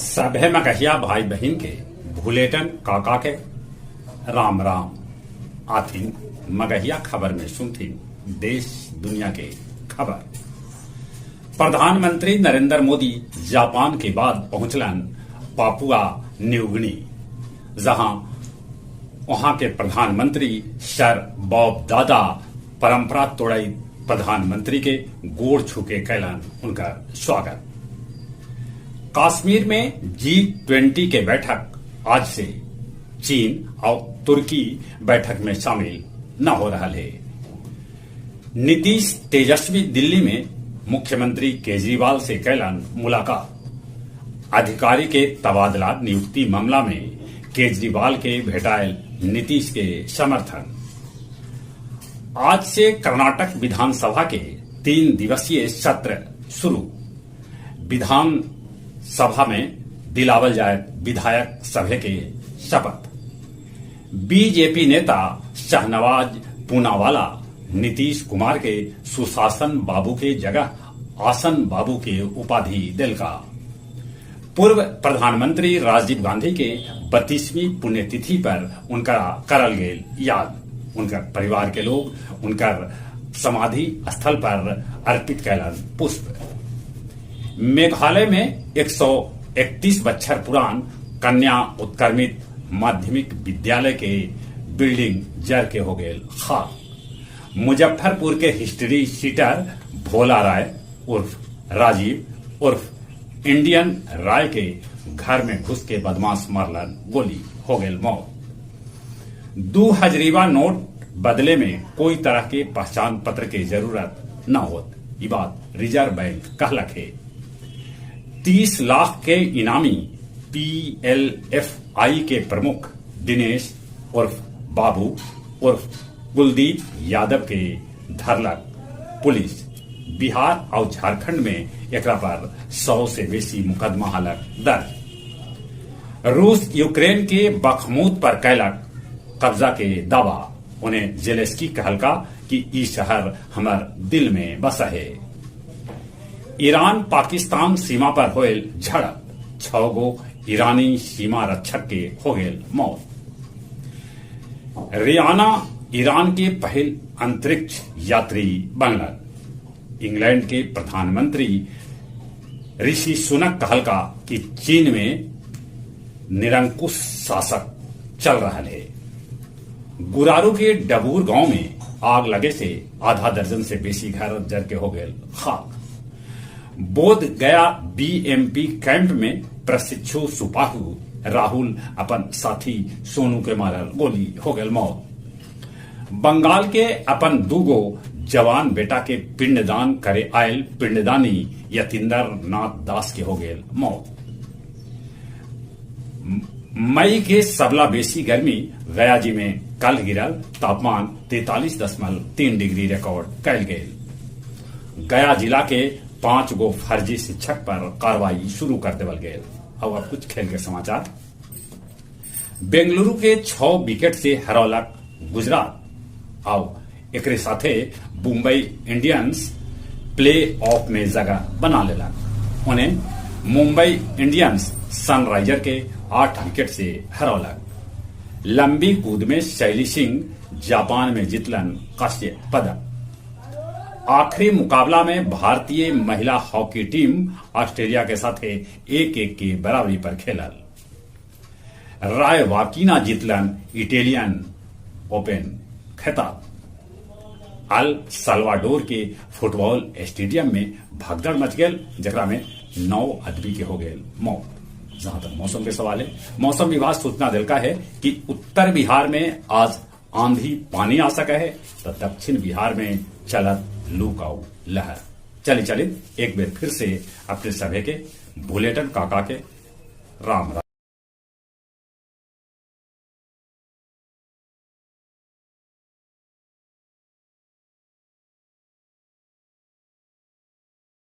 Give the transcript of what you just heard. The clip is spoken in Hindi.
सभे मगहिया भाई बहन के भूलेटन काका के राम राम आथिन मगहिया खबर में सुनथिन देश दुनिया के खबर। प्रधानमंत्री नरेंद्र मोदी जापान के बाद पहुंचलन पापुआ न्यूगिनी, जहां वहां के प्रधानमंत्री सर बॉब दादा परंपरा तोड़ई प्रधानमंत्री के गोड़ छूके कैलन उनका स्वागत। कश्मीर में G20 के बैठक आज से चीन और तुर्की बैठक में शामिल न हो रहा है। नीतीश तेजस्वी दिल्ली में मुख्यमंत्री केजरीवाल से कैलन मुलाकात। अधिकारी के तबादला नियुक्ति मामला में केजरीवाल के भेटायल नीतीश के समर्थन। आज से कर्नाटक विधानसभा के 3 दिवसीय सत्र शुरू। विधान सभा में दिलावल जाए विधायक सभा के शपथ। बीजेपी नेता शाहनवाज पूनावाला नीतीश कुमार के सुशासन बाबू के जगह आसन बाबू के उपाधि दिलका। पूर्व प्रधानमंत्री राजीव गांधी के 32वीं पुण्यतिथि पर उनका करल गेल याद। उनका परिवार के लोग उनकर समाधि स्थल पर अर्पित कैलन पुष्प। मेघालय में 131 बछर पुरान कन्या उत्क्रमित माध्यमिक विद्यालय के बिल्डिंग जर के हो गए खाक। मुजफ्फरपुर के हिस्ट्री शीटर भोला राय उर्फ राजीव उर्फ इंडियन राय के घर में घुस के बदमाश मारलन गोली, हो गए मौत। 2 हजरीवा नोट बदले में कोई तरह के पहचान पत्र की जरूरत न होत, ये बात रिजर्व बैंक कहलक है। 30 लाख के इनामी PLFI के प्रमुख दिनेश उर्फ बाबू उर्फ कुलदीप यादव के धरलक पुलिस। बिहार और झारखंड में एकरा पर 100 से बेसी मुकदमा हालक दर्ज। रूस यूक्रेन के बखमूत पर कैलक कब्जा के दावा। उन्हें जेलेस्की कहलका कि ई शहर हमार दिल में बसा है। ईरान पाकिस्तान सीमा पर होयल झड़प। 6 गो ईरानी सीमा रक्षक के हो गए मौत। रियाना ईरान के पहल अंतरिक्ष यात्री बनलन। इंग्लैंड के प्रधानमंत्री ऋषि सुनक कहलका कि चीन में निरंकुश शासक चल रहा है। गुरारू के डबूर गांव में आग लगे से आधा दर्जन से बेसी घर जर के हो गए खाक। बोध गया BMP कैंप में प्रशिक्षु सुपाहु राहुल अपन साथी सोनू के मारल गोली, हो गए मौत। बंगाल के अपन 2 गो जवान बेटा के पिंडदान करे आयल पिंडदानी यतींदर नाथ दास के हो गए मौत। मई के सबला बेसी गर्मी गया जी में कल गिरल तापमान 43.3 डिग्री रिकॉर्ड कैल गए। गया जिला के 5 गो फर्जी शिक्षक पर कार्रवाई शुरू कर देवल गए। अब कुछ खेल के समाचार। बेंगलुरु के 6 विकेट से हरौलक गुजरात और एकरे साथे मुंबई इंडियंस प्ले ऑफ में जगह बना लेलक। उन्हें मुंबई इंडियंस सनराइजर के 8 विकेट से हरौलक। लंबी कूद में शैली सिंह जापान में जीतलन कांस्य पदक। आखिरी मुकाबला में भारतीय महिला हॉकी टीम ऑस्ट्रेलिया के साथ 1-1 की बराबरी पर खेलल। राय वाकिना जीतलन इटालियन ओपन खिताब। अल सल्वाडोर के फुटबॉल स्टेडियम में भगदड़ मच गई, जकरा में 9 आदमी के हो गए मौत। जहां तक मौसम के सवाल है, मौसम विभाग सूचना दिलका है कि उत्तर बिहार में आज आंधी पानी आ सका है, तो दक्षिण बिहार में चलत लू का लहर। चलिए एक बार फिर से अपने सभे के बुलेटिन काका के राम राम।